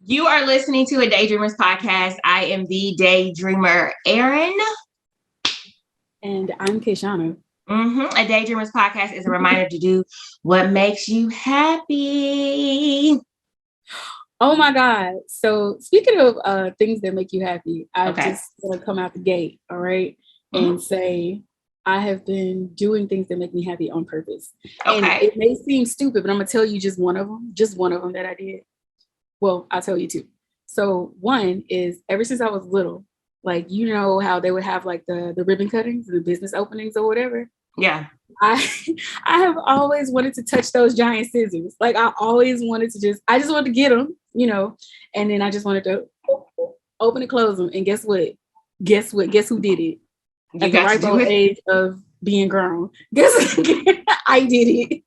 You are listening to a Daydreamers podcast. I am the Daydreamer, Erin. And I'm Kishana. A Daydreamers podcast is a reminder to do what makes you happy. Oh my God. So speaking of things that make you happy, I Okay. just want to come out the gate, all right, and say I have been doing things that make me happy on purpose. And Okay. it may seem stupid, but I'm going to tell you just one of them that I did. Well, I'll tell you two. So one is ever since I was little, like, you know how they would have like the ribbon cuttings, the business openings or whatever. Yeah. I I have always wanted to touch those giant scissors. Like I always wanted to I just wanted to get them, and then I just wanted to open and close them. And guess what? Guess who did it? At the ripe old age of being grown. Guess I did it.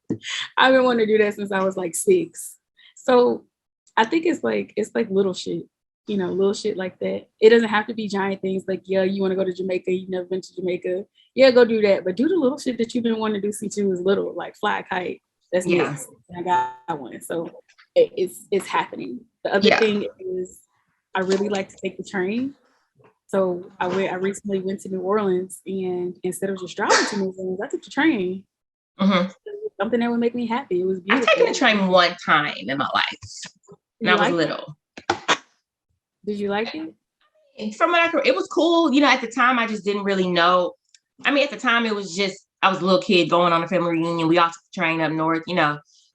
I've been wanting to do that since I was like 6. So I think it's like little shit, little shit like that. It doesn't have to be giant things like, yeah, you want to go to Jamaica, you've never been to Jamaica. Yeah, go do that. But do the little shit that you've been wanting to do since you was little, like fly a kite. That's next. I got one. So it's happening. The other thing is I really like to take the train. So I recently went to New Orleans, and instead of just driving to New Orleans, I took the train. Something that would make me happy. It was beautiful. I've taken the train one time in my life. When I was little. Did you like it? From what it was cool. At the time, I just didn't really know. I mean, at the time, it was just, I was a little kid going on a family reunion. We all took the train up north,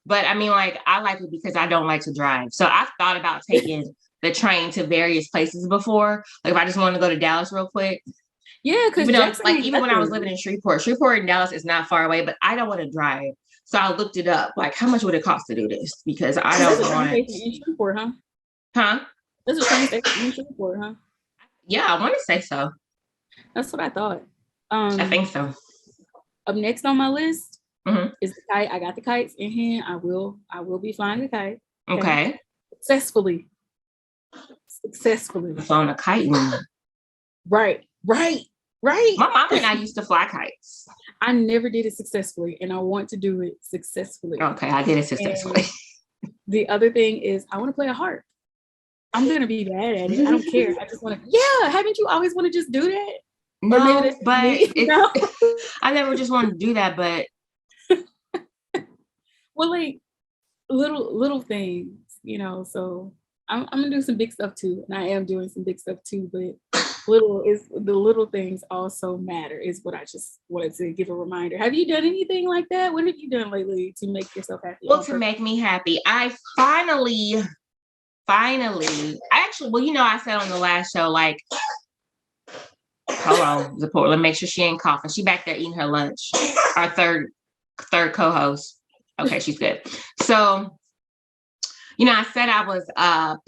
But I mean, like, I like it because I don't like to drive. So I've thought about taking the train to various places before. Like, if I just wanted to go to Dallas real quick. Yeah, because even when I was living in Shreveport and Dallas is not far away, but I don't want to drive. So I looked it up. Like, how much would it cost to do this? Because I don't want it. In Shreveport, huh? Huh? This is train station in Shreveport, huh? Yeah, I want to say so. That's what I thought. I think so. Up next on my list is the kite. I got the kites in hand. I will be flying the kite. Okay. Successfully. On a kite. Right. My mom and I used to fly kites. I never did it successfully, and I want to do it successfully. Okay, I did it successfully. And the other thing is I want to play a harp. I'm going to be bad at it. I don't care. I just want to, haven't you always want to just do that? No, but I never just wanted to do that, but. Well, like little things, so I'm going to do some big stuff too. And I am doing some big stuff too, but the little things also matter is what I just wanted to give a reminder. Have you done anything like that? What have you done lately to make yourself happy? Well, to make me happy, I finally, I said on the last show, like, hold on, let me make sure she ain't coughing. She back there eating her lunch. Our third co-host. Okay, she's good. So, I said I was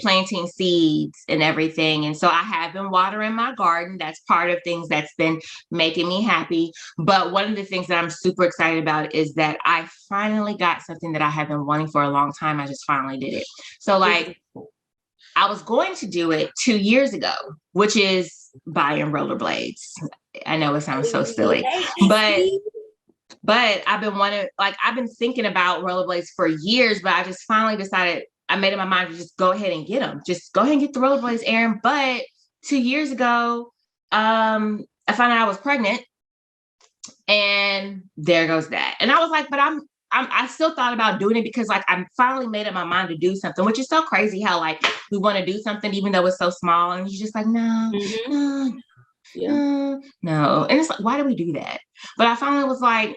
planting seeds and everything. And so I have been watering my garden. That's part of things that's been making me happy. But one of the things that I'm super excited about is that I finally got something that I have been wanting for a long time. I just finally did it. So like, I was going to do it 2 years ago, which is buying rollerblades. I know it sounds so silly, but I've been thinking about rollerblades for years, but I just finally decided, I made up my mind to just go ahead and get them. Just go ahead and get the rollerblades, Erin. But 2 years ago, I found out I was pregnant, and there goes that. And I was like, but I still thought about doing it because like I finally made up my mind to do something, which is so crazy how like we want to do something even though it's so small, and you're just like, no. No. And it's like, why do we do that? But I finally was like,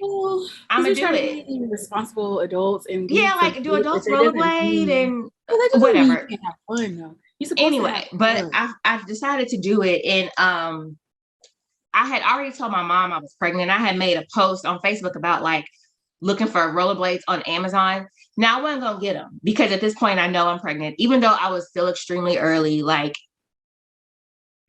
I'm gonna do it. Be responsible adults and do adults rollerblade and whatever. You can have fun though. Anyway, but I've decided to do it, and I had already told my mom I was pregnant. I had made a post on Facebook about like looking for rollerblades on Amazon. Now I wasn't gonna get them because at this point I know I'm pregnant, even though I was still extremely early. Like,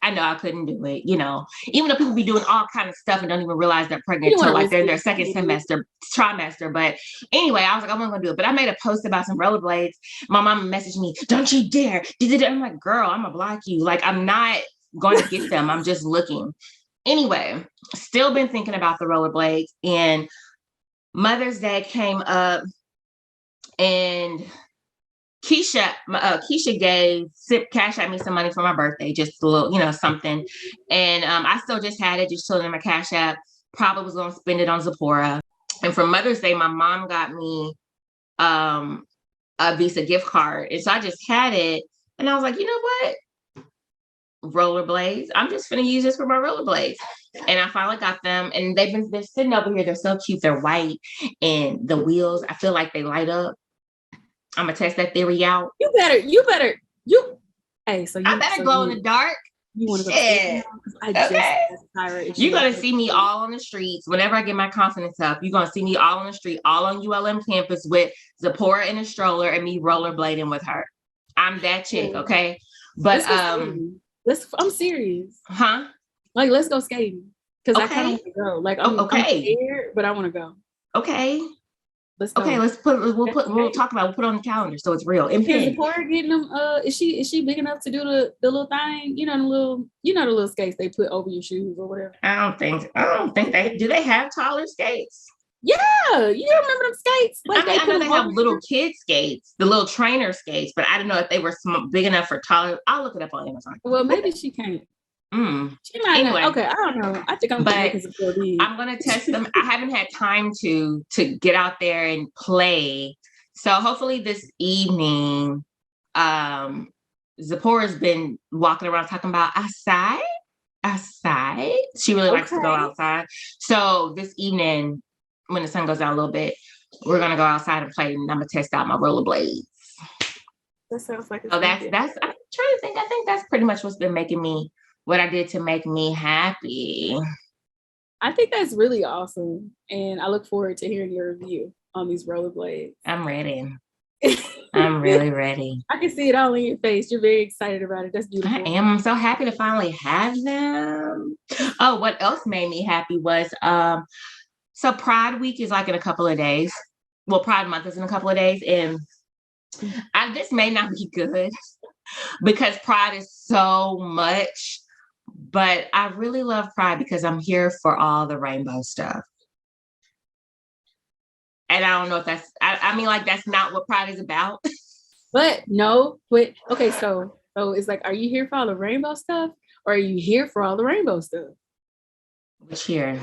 I know I couldn't do it, even though people be doing all kind of stuff and don't even realize they're pregnant until like they're in their second trimester. But anyway, I was like, I'm not going to do it. But I made a post about some rollerblades. My mom messaged me, don't you dare. I'm like, girl, I'm going to block you. Like, I'm not going to get them. I'm just looking. Anyway, still been thinking about the rollerblades, and Mother's Day came up, and Keisha cash at me some money for my birthday, just a little, something. And I still just had it, just chilling in my Cash App. Probably was going to spend it on Zipporah. And for Mother's Day, my mom got me a Visa gift card. And so I just had it. And I was like, you know what? Rollerblades. I'm just going to use this for my rollerblades. And I finally got them. And they're sitting over here. They're so cute. They're white. And the wheels, I feel like they light up. I'm going to test that theory out. Hey, so I better glow in the dark. You want to go okay. You're going to see me all on the streets. Whenever I get my confidence up, you're going to see me all on the street, all on ULM campus with Zipporah in a stroller and me rollerblading with her. I'm that chick, okay? But I'm serious. Huh? Like, let's go skating. Because I kind of want to go. Like, I'm scared, but I want to go. Okay. Let's go. Okay, we'll talk about it. We'll put it on the calendar so it's real. Is Zipporah getting them? Is she big enough to do the little thing? The little skates they put over your shoes or whatever. I don't think they do. They have taller skates. Yeah, you don't remember them skates? Like I know they have little kid skates, the little trainer skates, but I don't know if they were big enough for taller. I'll look it up on Amazon. Well, maybe she can't. She might anyway. Okay, I don't know. I think I'm gonna test them. I haven't had time to get out there and play. So hopefully this evening, Zipporah's been walking around talking about outside. She really likes to go outside. So this evening, when the sun goes down a little bit, we're gonna go outside and play, and I'm gonna test out my rollerblades. That sounds like so that's. I'm trying to think. I think that's pretty much what's been what I did to make me happy. I think that's really awesome. And I look forward to hearing your review on these rollerblades. I'm ready. I'm really ready. I can see it all in your face. You're very excited about it. That's beautiful. I am. I'm so happy to finally have them. Oh, what else made me happy was, so Pride Week is like in a couple of days. Well, Pride Month is in a couple of days. And this may not be good because Pride is so much. But I really love Pride because I'm here for all the rainbow stuff. And I don't know if that's, I mean, like, that's not what Pride is about. Okay, so it's like, are you here for all the rainbow stuff? Or are you here for all the rainbow stuff? Which here?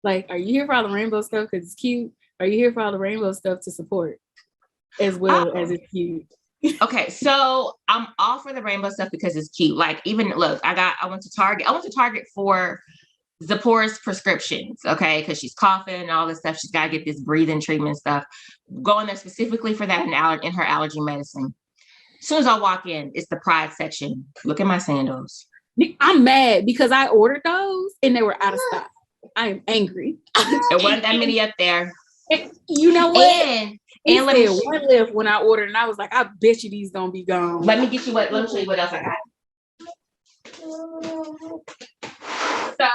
Like, are you here for all the rainbow stuff because it's cute? Are you here for all the rainbow stuff to support as well as it's cute? Okay, so I'm all for the rainbow stuff because it's cute. Like, even look, I went to Target. I went to Target for Zipporah's prescriptions, okay, because she's coughing and all this stuff. She's got to get this breathing treatment stuff. Going there specifically for that in her allergy medicine. As soon as I walk in, it's the Pride section. Look at my sandals. I'm mad because I ordered those and they were out of stock. I am angry. There wasn't that many up there. You know what? And let me one left when I ordered, and I was like, I bet you these gonna be gone. Let me show you what else I got. So,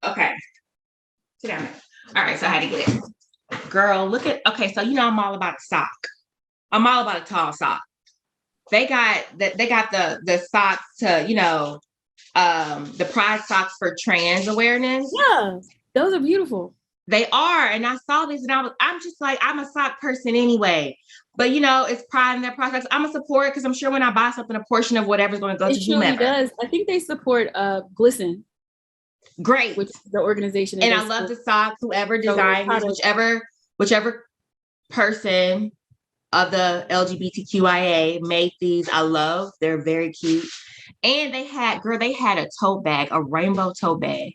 okay. Sit down. All right, so I had to get it. Girl, look at, okay, so I'm all about a sock. I'm all about a tall sock. They got the socks to, the Pride socks for trans awareness. Yeah, those are beautiful. They are, and I saw these, and I'm just like, I'm a sock person anyway. But it's Pride and their products. I'm a support because I'm sure when I buy something, a portion of whatever's going to go to whomever. It does. I think they support Glisten. Great, which is the organization. And I love the socks. Whoever designed this, whichever person of the LGBTQIA made these, I love. They're very cute. And they had a tote bag, a rainbow tote bag.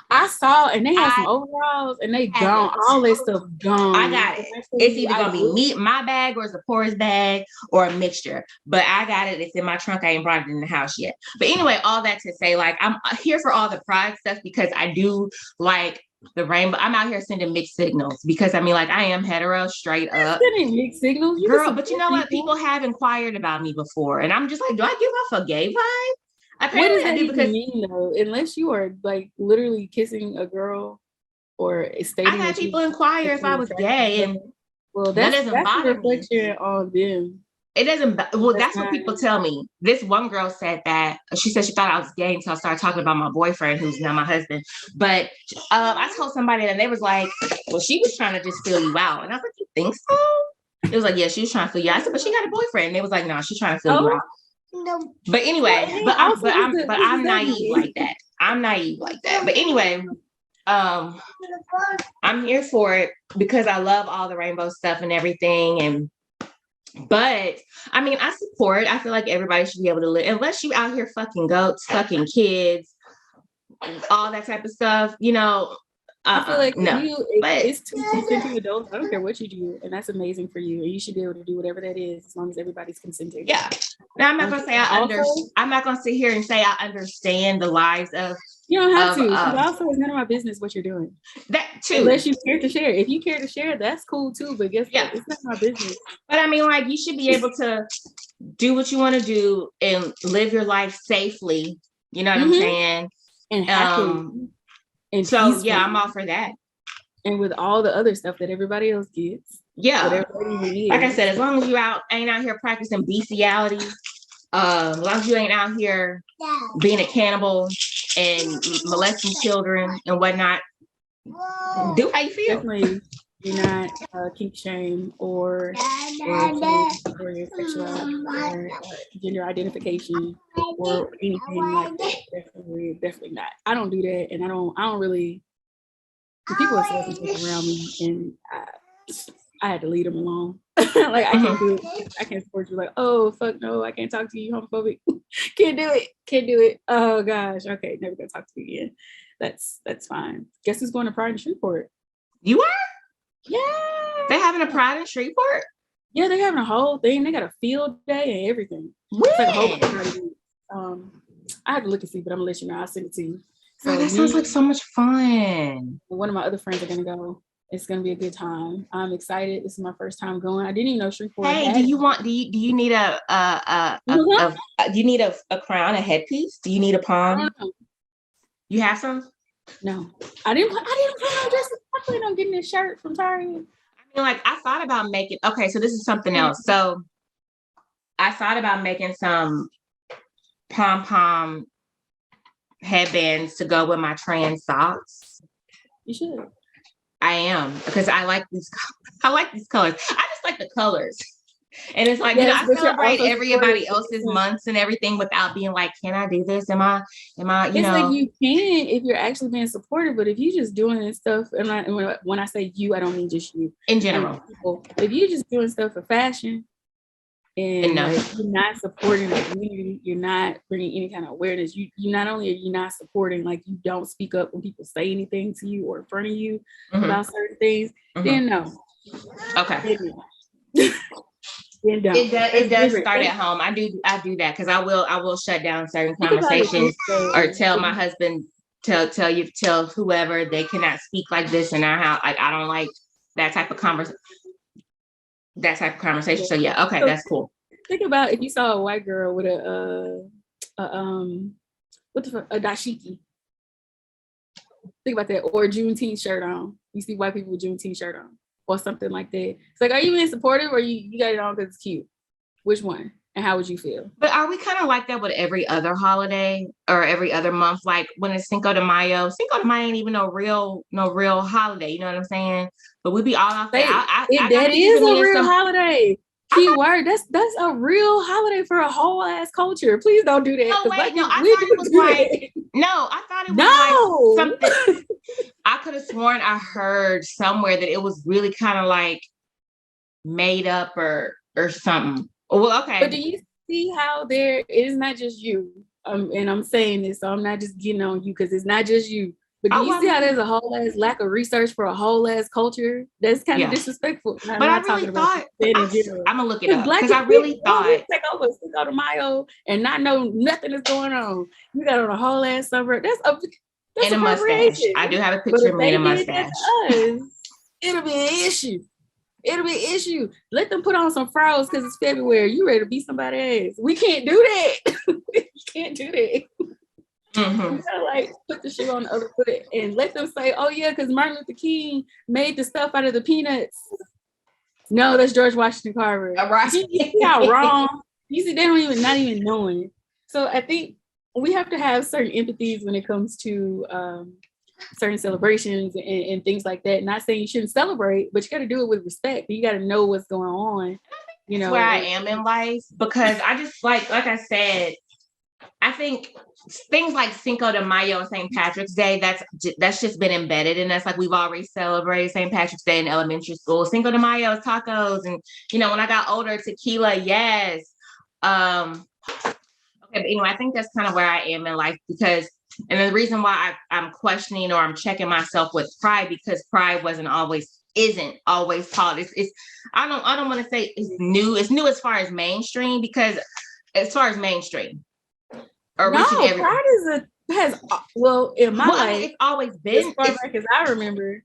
I saw, and they had some overalls, and they gone. All this stuff gone. I got it. It's either gonna be my bag or Zipporah's bag or a mixture. But I got it. It's in my trunk. I ain't brought it in the house yet. But anyway, all that to say, like, I'm here for all the Pride stuff because I do like the rainbow. I'm out here sending mixed signals because I am hetero, straight up. Sending mixed signals, girl. But you know what? People have inquired about me before, and I'm just like, do I give off a gay vibe? What does that even mean though? Unless you are like literally kissing a girl or stating. I had people inquire if I was gay, and that's a reflection on them. It doesn't. Well, that's what people tell me. This one girl said that she said she thought I was gay until I started talking about my boyfriend, who's now my husband. But I told somebody, and they was like, "Well, she was trying to just feel you out," and I was like, "You think so?" It was like, yeah, she was trying to feel you. I said, but she got a boyfriend. And it was like, no, she's trying to feel you out. No. But anyway, I'm naive like that. I'm naive like that. But anyway, I'm here for it because I love all the rainbow stuff and everything. But I mean, I support. I feel like everybody should be able to live, unless you out here fucking goats, fucking kids, all that type of stuff. I feel like no. It's two consenting adults. I don't care what you do, and that's amazing for you. And you should be able to do whatever that is, as long as everybody's consenting. Yeah. Now I'm not gonna say I'm not gonna sit here and say I understand the lives of. You don't have to. Because also, it's none of my business what you're doing. That too. Unless you care to share. If you care to share, that's cool too. But guess what? It's not my business. But I mean, like, you should be able to do what you want to do and live your life safely. You know what I'm saying? And happily. And so peacefully. Yeah, I'm all for that. And with all the other stuff that everybody else gets. Yeah. Like I said, as long as you ain't out here practicing bestiality, as long as you ain't out here being a cannibal and molesting children and whatnot, do how you feel. Definitely, you're not kink shame or your sexuality or gender identification or anything like that. Definitely not. I don't do that, and I don't really. The people are supposed to be around me, and I had to leave them alone. Like, I can't do it. I can't support you. Like, oh fuck no, I can't talk to you, homophobic. Can't do it. Oh gosh. Okay, never gonna talk to you again. That's fine. Guess who's going to Pride in Shreveport? You are? Yeah. They having a Pride in Shreveport? Yeah, they're having a whole thing. They got a field day and everything. It's like a whole party. I have to look and see, but I'm gonna let you know. I'll send it to you. So that sounds like so much fun. One of my other friends are gonna go. It's gonna be a good time. I'm excited. This is my first time going. I didn't even know Shreveport. Hey, do you need do you need a crown, a headpiece? Do you need a palm? You have some? No, I didn't plan on just. I plan on getting this shirt from Target. I mean, like, I thought about making. Okay, so this is something else. So I thought about making some pom-pom headbands to go with my trans socks. You should. I am, because I like these. I like these colors. I just like the colors, and it's like, I celebrate everybody else's months and everything without being like, can I do this? Am I? It's like, you can if you're actually being supportive, but if you're just doing this stuff, and when I say you, I don't mean just you. In general, if you're just doing stuff for fashion, and like, you're not supporting the community, you're not bringing any kind of awareness. You not only are you not supporting, like, you don't speak up when people say anything to you or in front of you about certain things, then no. Okay. Then don't. It does start at home. I do that because I will shut down certain conversations or tell my husband, tell whoever they cannot speak like this in our house. Like, I don't like that type of conversation. So yeah, okay, that's cool. Think about if you saw a white girl with a dashiki. Think about that, or a Juneteenth shirt on. You see white people with Juneteenth shirt on, or something like that. It's like, are you being supportive, or you got it on because it's cute? Which one? And how would you feel? But are we kind of like that with every other holiday or every other month? Like, when it's Cinco de Mayo ain't even no real holiday. You know what I'm saying? But we be all off there. That is a real holiday. Key word. That's a real holiday for a whole ass culture. Please don't do that. No, wait, no. I thought it was like something. I could have sworn I heard somewhere that it was really kind of like made up or something. Well, okay. But do you see how it is not just you? And I'm saying this, so I'm not just getting on you because it's not just you. But do you see how there's a whole ass lack of research for a whole ass culture? That's kind of disrespectful. But I really thought, I'm gonna look it up because I really thought take over Cinco de Mayo and not know nothing is going on. You got on a whole ass summer. That's and a mustache. I do have a picture of me in a mustache. It'll be an issue. Let them put on some froze because it's February. You ready to beat somebody's ass? We can't do that. We can't do that. You gotta, like, put the shoe on the other foot and let them say, oh yeah, because Martin Luther King made the stuff out of the peanuts. No, that's George Washington Carver. Right. You see how wrong? You see, they don't not even knowing. So I think we have to have certain empathies when it comes to certain celebrations and things like that. Not saying you shouldn't celebrate, but you got to do it with respect. You got to know what's going on. You know, where I am in life, because I just like I said, I think things like Cinco de Mayo and St. Patrick's Day, that's just been embedded in us. Like we've already celebrated St. Patrick's Day in elementary school. Cinco de Mayo is tacos, and when I got older, tequila, yes. Okay, but anyway, I think that's kind of where I am in life, because, and the reason why I'm questioning or I'm checking myself with pride, because pride isn't always taught. It's I don't want to say it's new. It's new as far as mainstream, because as far as mainstream. Or no, pride has in my life, it's always been, as far back as I remember,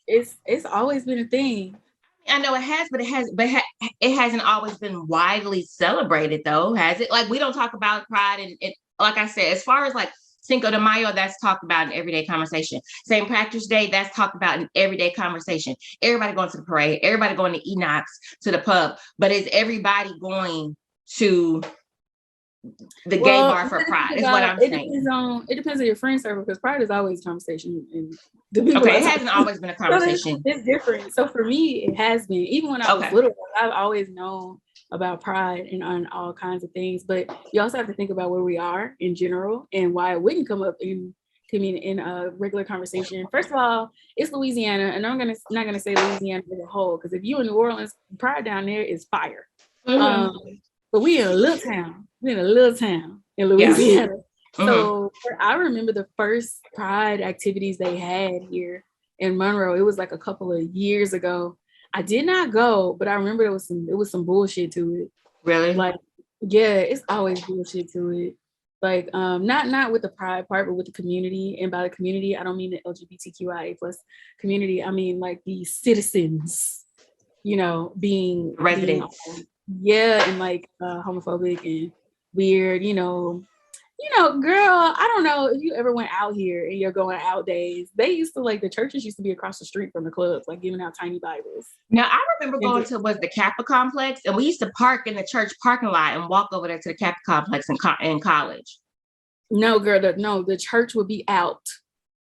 it's always been a thing. I know it has, but it hasn't always been widely celebrated, though, has it? Like, we don't talk about pride, and like I said, as far as like Cinco de Mayo, that's talked about in everyday conversation. St. Patrick's Day, that's talked about in everyday conversation. Everybody going to the parade, everybody going to Enoch's, to the pub, but is everybody going to the gay bar for pride? Is what I'm saying. It depends on your friend circle, because pride is always conversation. And it hasn't always been a conversation. It's different. So for me, it has been. Even when I was little, I've always known about pride and on all kinds of things. But you also have to think about where we are in general and why it wouldn't come up in a regular conversation. First of all, it's Louisiana, and I'm not gonna say Louisiana as a whole, because if you in New Orleans, pride down there is fire. But we in a little town. We're in a little town in Louisiana. Yeah. So I remember the first pride activities they had here in Monroe. It was like a couple of years ago. I did not go, but I remember it was some bullshit to it. Really? Like, yeah, it's always bullshit to it. Like, not with the pride part, but with the community. And by the community, I don't mean the LGBTQIA plus community. I mean like the citizens, being residents. And like homophobic and weird, girl, I don't know if you ever went out here and you're going out days. They used to, like, the churches used to be across the street from the clubs, like giving out tiny Bibles. Now, I remember going to the Kappa complex, and we used to park in the church parking lot and walk over there to the Kappa complex in college. No, girl, the church would be outside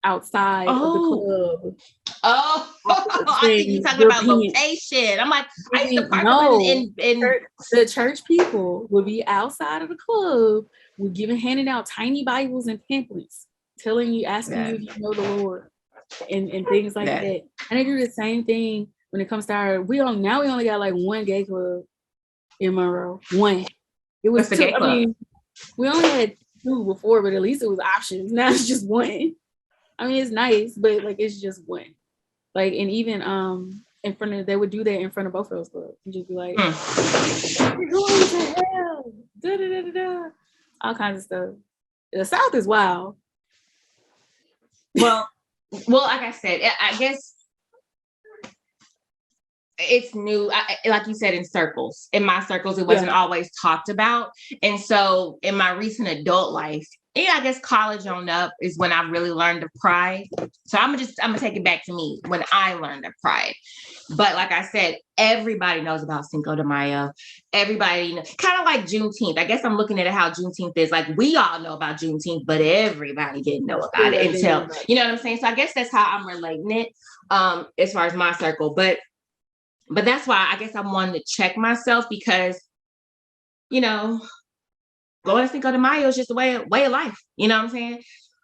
of the club. I think you're talking about location. I'm like, I used to park in the church people would be outside of the club, handing out tiny Bibles and pamphlets, asking you if you know the Lord and things like that. And they do the same thing when it comes to we only got like one gay club in Monroe. One. It was the gay club? I mean, we only had two before, but at least it was options. Now it's just one. I mean, it's nice, but like it's just one. Like, and even in front of, they would do that in front of both of those clubs. You just be like, "You're going to hell!" Da, da, da, da, da. All kinds of stuff. The South is wild. Well, like I said, I guess it's new. Like you said, in my circles, it wasn't always talked about. And so in my recent adult life, I guess college on up is when I really learned of pride. So I'm gonna take it back to me when I learned of pride. But like I said, everybody knows about Cinco de Mayo. Everybody, kind of like Juneteenth. I guess I'm looking at it how Juneteenth is. Like, we all know about Juneteenth, but everybody didn't know about it until, you know what I'm saying? So I guess that's how I'm relating it as far as my circle. But that's why I guess I'm wanting to check myself, because, going to Cinco de Mayo is just a way of life. You know what I'm saying?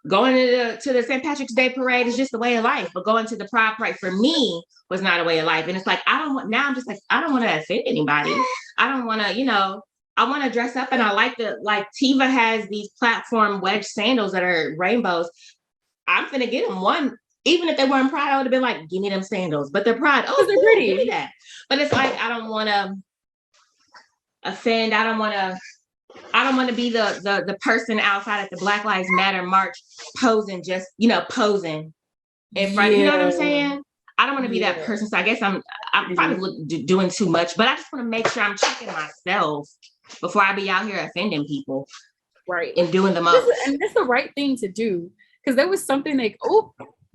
Going to the St. Patrick's Day parade is just a way of life. But going to the Pride Parade for me was not a way of life. And it's like, I'm just like, I don't want to offend anybody. I don't want to, I want to dress up, and I like Tiva has these platform wedge sandals that are rainbows. I'm finna get them one. Even if they weren't Pride, I would have been like, give me them sandals. But they're Pride. Oh, they're pretty. Give me that. But it's like, I don't want to offend. I don't want to be the person outside at the Black Lives Matter march posing posing in front. You know what I'm saying? I don't want to be that person. So I guess I'm probably doing too much, but I just want to make sure I'm checking myself before I be out here offending people. Right. And doing the most. And that's the right thing to do. Because there was something like,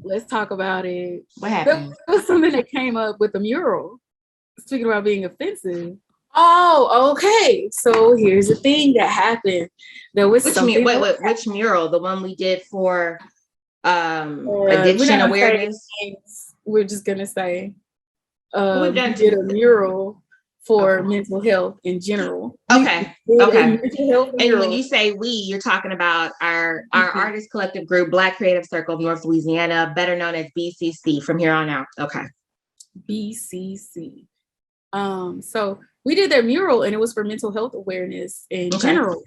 let's talk about it. What happened? There was something that came up with the mural. Speaking about being offensive. Oh, okay. So here's the thing that happened. There was which mural? The one we did for We're addiction not gonna say awareness. names. We're just gonna say We've we done did a mural for okay. mental health in general. We Okay. did a Okay. mental health And when mural. you say we, you're talking about our artist collective group, Black Creative Circle of North Louisiana, better known as BCC from here on out. Okay. BCC. So we did their mural and it was for mental health awareness in general.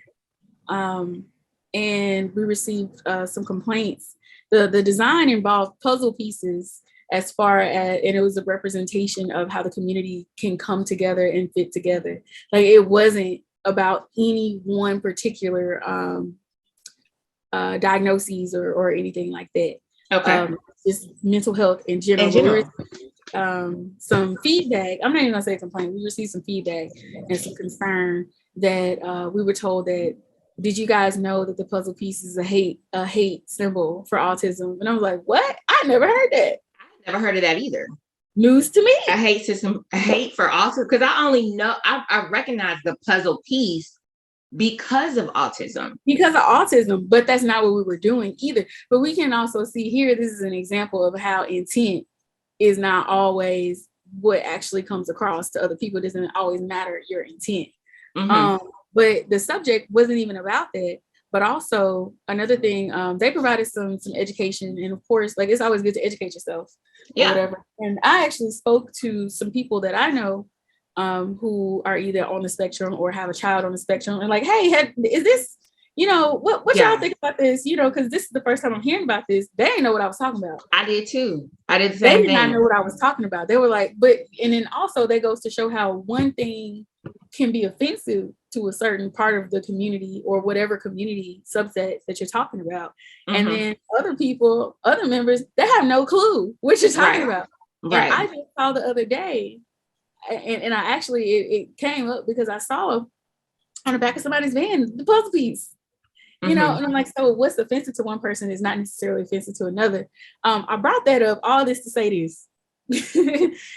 And we received some complaints. The design involved puzzle pieces as far as, and it was a representation of how the community can come together and fit together. Like it wasn't about any one particular diagnoses or anything like that. Okay. Just mental health in general. In general. Some feedback. I'm not even gonna say complaint. We received some feedback and some concern that we were told that, did you guys know that the puzzle piece is a hate symbol for autism? And I was like, what? I never heard that. I never heard of that either. News to me. A hate for autism, because I only know I recognize the puzzle piece because of autism. Because of autism, but that's not what we were doing either. But we can also see here, this is an example of how intent is not always what actually comes across to other people. It doesn't always matter your intent. But the subject wasn't even about that. But also another thing, they provided some education, and of course, like it's always good to educate yourself or whatever. And I actually spoke to some people that I know who are either on the spectrum or have a child on the spectrum, and like, hey, is this, what y'all think about this? Because this is the first time I'm hearing about this. They didn't know what I was talking about. I did too. I did the same thing. They did not know what I was talking about. They were like, and then also that goes to show how one thing can be offensive to a certain part of the community or whatever community subset that you're talking about. And then other members, they have no clue what you're talking about. Right. And I just saw the other day, and I actually, it came up because I saw on the back of somebody's van, the puzzle piece. And I'm like, so what's offensive to one person is not necessarily offensive to another. I brought that up, all this to say this.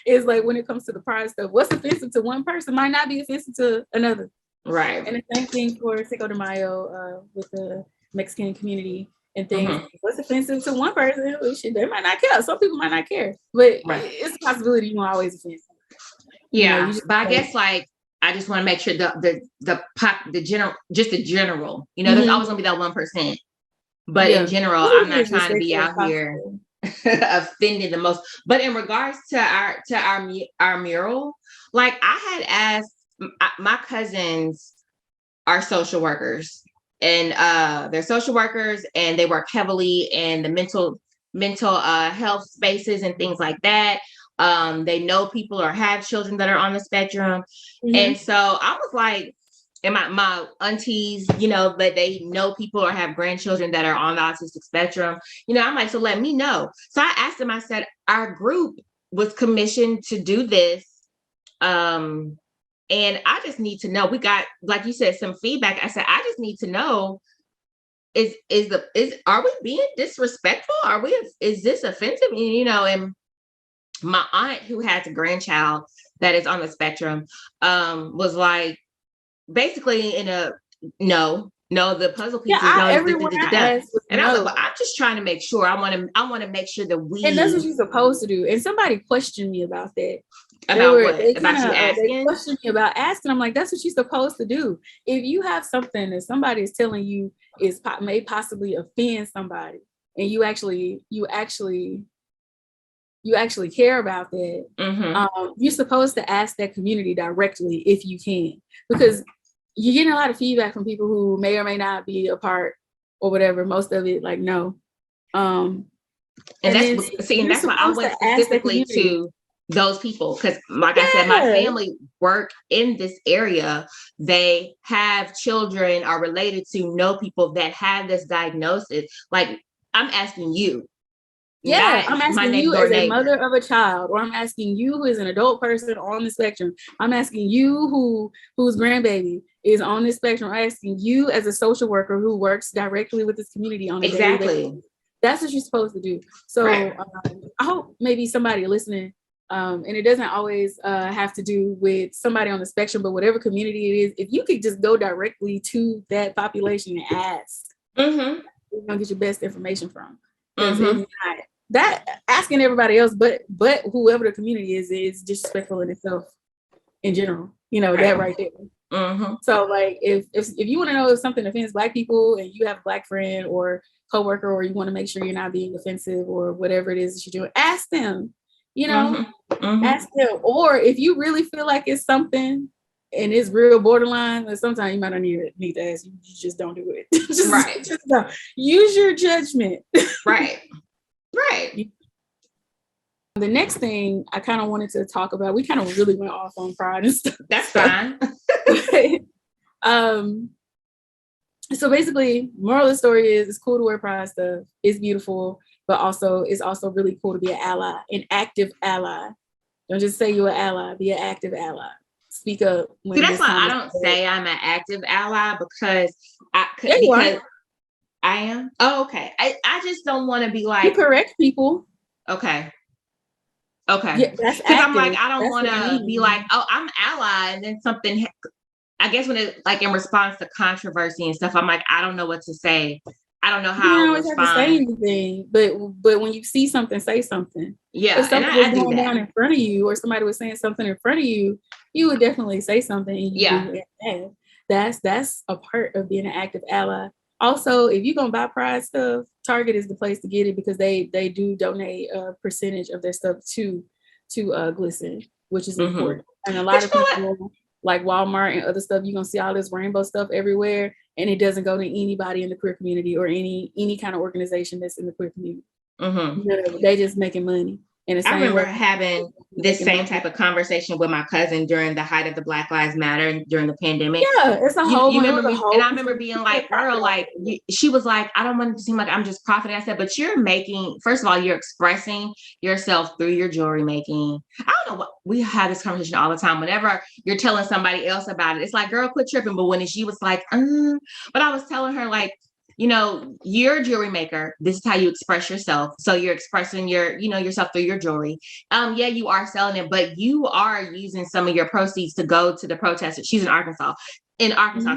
Is like when it comes to the pride stuff, what's offensive to one person might not be offensive to another. Right. And the same thing for Cinco de Mayo with the Mexican community and things. What's offensive to one person, they might not care. Some people might not care, but it's a possibility you won't always offend. Yeah, but I guess like I just want to make sure the general, there's always gonna be that 1%. But in general, I'm not trying to be out here offending the most. But in regards to our mural, like I had asked, my cousins are social workers, and they're social workers, and they work heavily in the mental health spaces and things like that. They know people or have children that are on the spectrum. And so I was like, and my aunties, but they know people or have grandchildren that are on the autistic spectrum. I'm like, so let me know. So I asked them, I said, our group was commissioned to do this. And I just need to know, we got, like you said, some feedback. I said, I just need to know, are we being disrespectful? Is this offensive? And my aunt, who has a grandchild that is on the spectrum, was like, basically in a no, the puzzle pieces. And I was like, well, I'm just trying to make sure. I want to make sure that we. And that's what you're supposed to do. And somebody questioned me about that. About what? About you asking? They questioned me about asking. I'm like, that's what you're supposed to do. If you have something that somebody is telling you may possibly offend somebody, and you actually care about that, you're supposed to ask that community directly if you can, because you're getting a lot of feedback from people who may or may not be a part or whatever. Most of it, like, no. And that's why I went specifically to those people, because like I said, my family work in this area. They have children, are related to, know people that have this diagnosis. Like, I'm asking you. Yeah, I'm asking you as a mother of a child, or I'm asking you who is an adult person on the spectrum. I'm asking you whose grandbaby is on this spectrum. I'm asking you as a social worker who works directly with this community on a daily basis. That's what you're supposed to do. So I hope maybe somebody listening, and it doesn't always have to do with somebody on the spectrum, but whatever community it is, if you could just go directly to that population and ask, you're gonna get your best information from. Because it's not that asking everybody else, but whoever the community is disrespectful in itself in general. You know, that right there. So like if you want to know if something offends Black people and you have a Black friend or coworker, or you want to make sure you're not being offensive or whatever it is that you're doing, ask them, you know, ask them. Or if you really feel like it's something and it's real borderline, then sometimes you might not need to ask. You just don't do it. Just don't. Use your judgment. Right. The next thing I kind of wanted to talk about, we kind of really went off on pride and stuff. That's fine. So basically, moral of the story is it's cool to wear pride stuff. It's beautiful, but also it's also really cool to be an ally, an active ally. Don't just say you're an ally, be an active ally. Speak up. See, that's why I don't say I'm an active ally because I am. Oh, okay. I just don't want to be like, you correct people. Okay. Yeah, because I'm like, I don't want to be like, oh, I'm ally, and then something. I guess when it like in response to controversy and stuff, I'm like, I don't know what to say. I don't know how to respond. You don't have to say anything, but when you see something, say something. Yeah, if something was going down in front of you, or somebody was saying something in front of you, you would definitely say something. And you that's a part of being an active ally. Also, if you're gonna buy pride stuff, Target is the place to get it because they do donate a percentage of their stuff to Glisten, which is important. And a lot of people like Walmart and other stuff, you're gonna see all this rainbow stuff everywhere, and it doesn't go to anybody in the queer community or any kind of organization that's in the queer community. They just making money. And I remember having this same type of conversation with my cousin during the height of the Black Lives Matter during the pandemic. Yeah, it's a whole. You remember me, and I remember being like, "Girl, like," she was like, "I don't want it to seem like I'm just profiting." I said, "But you're making. First of all, you're expressing yourself through your jewelry making. I don't know what we have this conversation all the time. Whenever you're telling somebody else about it, it's like, girl, quit tripping." But when she was like, but I was telling her like, you know, you're a jewelry maker. This is how you express yourself. So you're expressing yourself through your jewelry. Yeah, you are selling it, but you are using some of your proceeds to go to the protesters. She's in Arkansas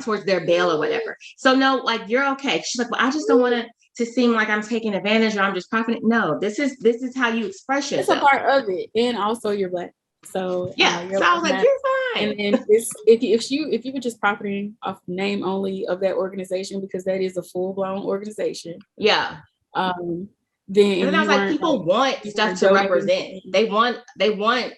towards their bail or whatever. So no, like you're okay. She's like, well, I just don't want it to seem like I'm taking advantage or I'm just profiting. No, this is how you express yourself. It's a part of it, and also you're Black. So yeah, so I was like, you're fine. And if you were just profiting off name only of that organization, because that is a full-blown organization. Yeah. Then I was like, people want stuff to represent. They want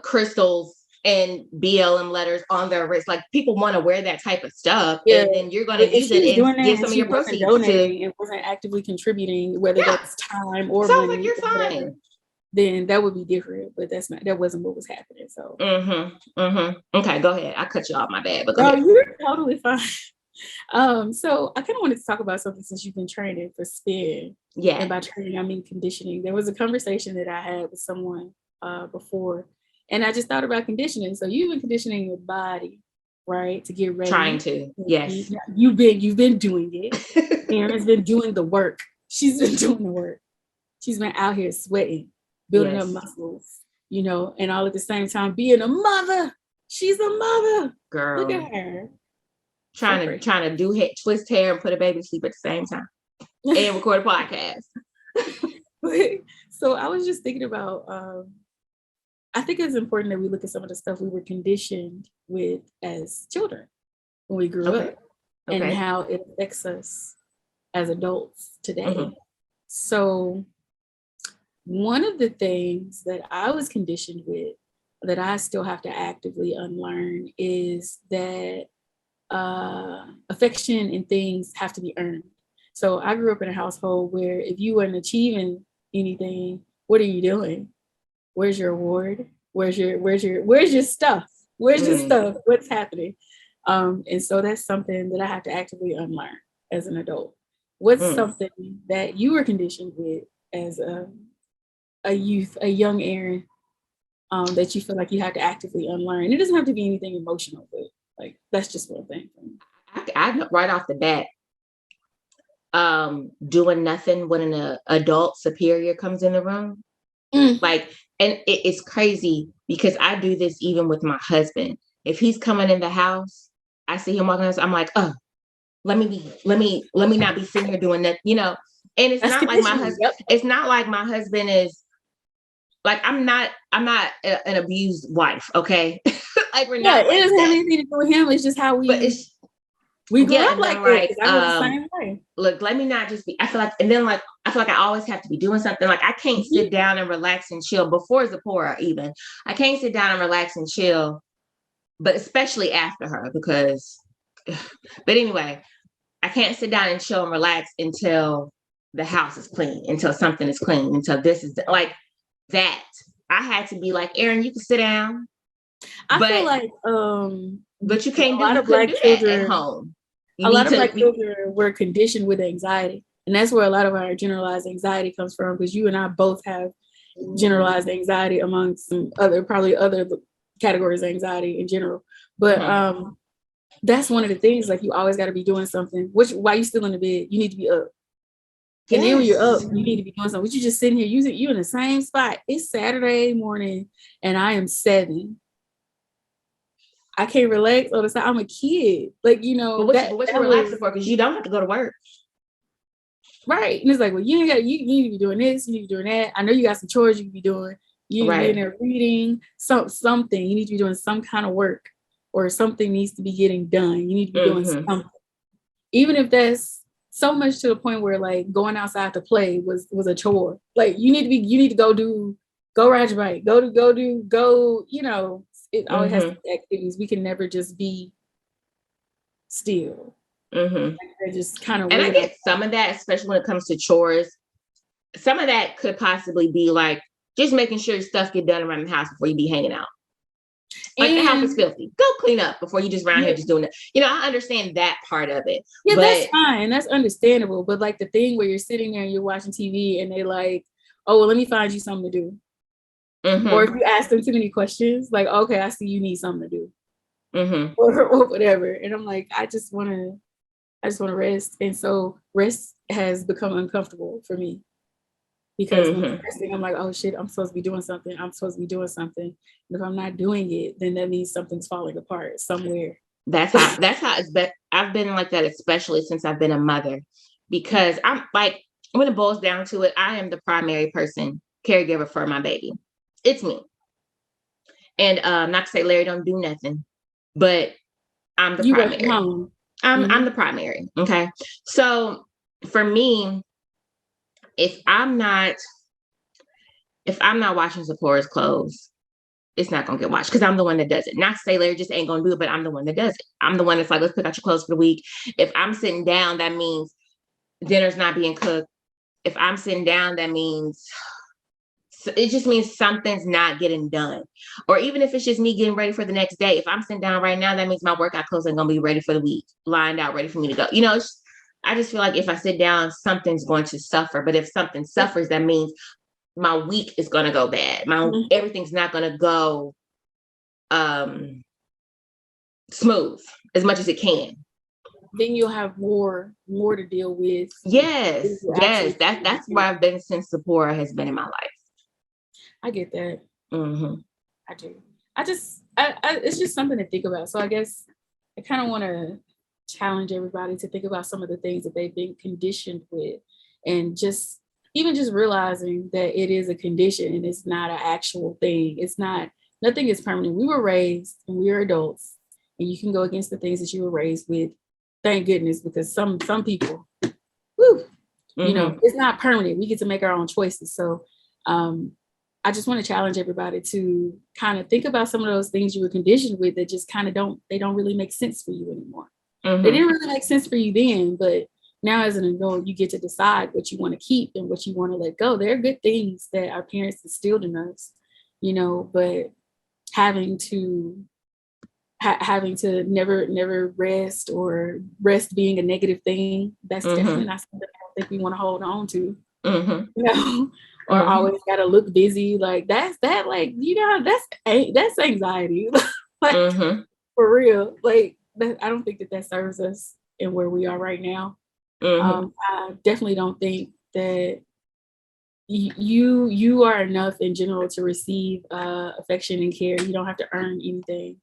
crystals and BLM letters on their wrist. Like people want to wear that type of stuff. Yeah. And then you're going to use it and give some of your proceeds donating and wasn't actively contributing, whether that's time or money. Like you're fine. Whatever, then that would be different, but that wasn't what was happening. So okay, go ahead. I cut you off, my bad. But you're totally fine. So I kind of wanted to talk about something since you've been training for spin. Yeah. And by training, I mean conditioning. There was a conversation that I had with someone before, and I just thought about conditioning. So you've been conditioning your body, right, to get ready. Trying to, yes. You've been doing it. Erin's been doing the work. She's been doing the work. She's been out here sweating, building up muscles, and all at the same time being a mother. She's a mother. Girl. Look at her. Trying to do twist hair and put a baby to sleep at the same time and record a podcast. So I was just thinking about, I think it's important that we look at some of the stuff we were conditioned with as children when we grew up and how it affects us as adults today. So one of the things that I was conditioned with that I still have to actively unlearn is that affection and things have to be earned. So I grew up in a household where if you weren't achieving anything, what are you doing? Where's your award? Where's your stuff? Where's your stuff? What's happening? And so that's something that I have to actively unlearn as an adult. What's something that you were conditioned with as a young Erin, that you feel like you have to actively unlearn? It doesn't have to be anything emotional, but like that's just one thing for me. I know right off the bat, doing nothing when an adult superior comes in the room. Like, and it's crazy because I do this even with my husband. If he's coming in the house, I see him walking in the house, I'm like, oh, let me not be sitting here doing that, And it's That's not like my conditioning. husband. Yep. It's not like my husband is like I'm not an abused wife. Okay, like we're Yeah, not it like doesn't have that. anything to do with him. It's just how But we it's grew yeah, up and then like I'm that. like, Because I was the same way. look, let me not just be. I feel like, and then like I feel like I always have to be doing something. Like I can't sit down and relax and chill before Zipporah even. I can't sit down and relax and chill, but especially after her because. But anyway, I can't sit down and chill and relax until the house is clean, until something is clean, until this is like that. I had to be like, Erin, you can sit down, I feel but like you a can't do lot you of couldn't black do that at children, home. You need to were conditioned with anxiety, and that's where a lot of our generalized anxiety comes from. Because you and I both have generalized anxiety among some probably other categories of anxiety in general. But that's one of the things. Like you always got to be doing something. While you still in the bed, you need to be up. And then when you're up, you need to be doing something. But you just sitting here, you in the same spot. It's Saturday morning, and I am 7. I can't relax all the time. I'm a kid. Like, but what you're relaxing for, because you don't have to go to work. Right. And it's like, well, you need to be doing this, you need to be doing that. I know you got some chores you can be doing. You need to be in there reading something. You need to be doing some kind of work, or something needs to be getting done. You need to be doing something. Even if that's so much to the point where like going outside to play was a chore. Like you need to go ride your bike, it always has to be activities. We can never just be still. Like they're just kind of And weird. I get some of that, especially when it comes to chores. Some of that could possibly be like just making sure stuff get done around the house before you be hanging out. Like the house is filthy. Go clean up before you just around here just doing it. I understand that part of it. Yeah, but that's fine. That's understandable. But like the thing where you're sitting there and you're watching TV and they like, oh, well, let me find you something to do. Or if you ask them too many questions, like, okay, I see you need something to do. Or whatever. And I'm like, I just want to rest. And so rest has become uncomfortable for me. Because when I'm resting, I'm like, oh shit, I'm supposed to be doing something. And if I'm not doing it, then that means something's falling apart somewhere. That's how it's been. I've been like that, especially since I've been a mother, because I'm like, when it boils down to it, I am the primary caregiver for my baby. It's me. And not to say Larry don't do nothing, but I'm the primary. I'm the primary. Okay. So for me, if I'm not watching Zipporah's clothes, it's not gonna get washed because I'm the one that does it. Not to say Larry just ain't gonna do it, but I'm the one that does it. I'm the one that's like, let's pick out your clothes for the week. If I'm sitting down, that means dinner's not being cooked. If I'm sitting down, that means it just means something's not getting done. Or even if it's just me getting ready for the next day. If I'm sitting down right now, that means my workout clothes are gonna be ready for the week, lined out, ready for me to go. I just feel like if I sit down, something's going to suffer. But if something suffers, that means my week is going to go bad. Everything's not going to go smooth as much as it can. Then you'll have more to deal with. Yes. That's where I've been since Zipporah has been in my life. I get that. I do. It's just something to think about. So I guess I kind of want to challenge everybody to think about some of the things that they've been conditioned with, and just realizing that it is a condition and it's not an actual thing. Nothing is permanent. We were raised and we are adults, and you can go against the things that you were raised with. Thank goodness, because some people, it's not permanent. We get to make our own choices. So I just want to challenge everybody to kind of think about some of those things you were conditioned with that just kind of don't really make sense for you anymore. They didn't really make sense for you then, but now as an adult, you get to decide what you want to keep and what you want to let go. There are good things that our parents instilled in us, but having to never rest, or rest being a negative thing, that's definitely not something I don't think we want to hold on to. Or always got to look busy. Like that's anxiety. Like, for real. Like I don't think that serves us in where we are right now. I definitely don't think that you are enough in general to receive affection and care. You don't have to earn anything.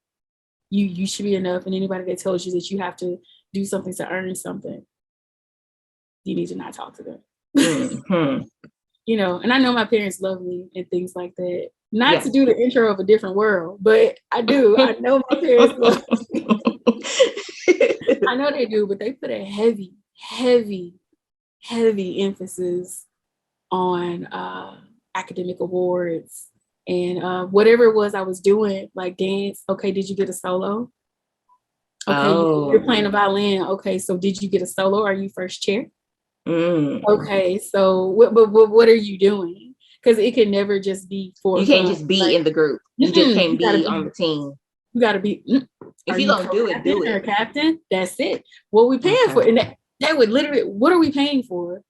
You should be enough, and anybody that tells you that you have to do something to earn something, you need to not talk to them. Mm-hmm. You know, and I know my parents love me and things like that. Not to do the intro of A Different World, but I do. I know my parents love me. I know they do, but they put a heavy, heavy, heavy emphasis on academic awards and whatever it was I was doing, like dance. Okay, did you get a solo? Okay, you're playing a violin. Okay, so did you get a solo? Are you first chair? Okay, so what are you doing? Because it can never just be for you can't just be in the group. You just can't be on the team. You gotta be. If you gonna do it, do it. Or captain. That's it. What we paying for? And that would literally. What are we paying for?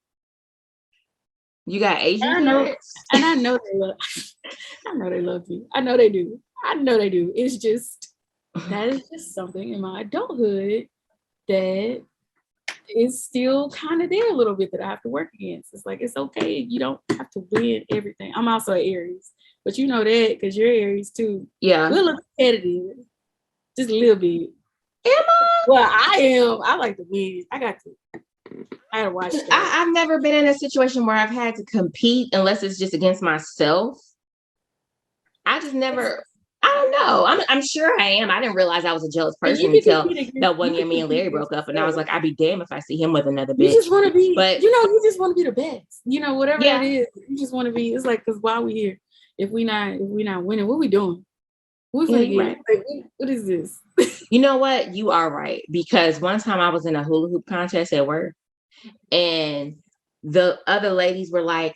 You got Asian parents, and I know they love. I know they love you. I know they do. I know they do. It's just that is just something in my adulthood that is still kind of there a little bit that I have to work against. It's like, it's okay. You don't have to win everything. I'm also an Aries, but you know that because you're Aries too. Yeah. We're a little competitive. Just a little bit. Am I? Well, I am. I like to win. I got to watch that. I've never been in a situation where I've had to compete unless it's just against myself. I just never... I don't know. I'm sure I am. I didn't realize I was a jealous person until that one year me and Larry broke up, and I was like, I'd be damned if I see him with another bitch. You just want to be, but you just want to be the best. You know, whatever that is, you just want to be. It's like, because why are we here? If we not winning, what are we doing? What's right? Like, what is this? You know what? You are right, because one time I was in a hula hoop contest at work, and the other ladies were like,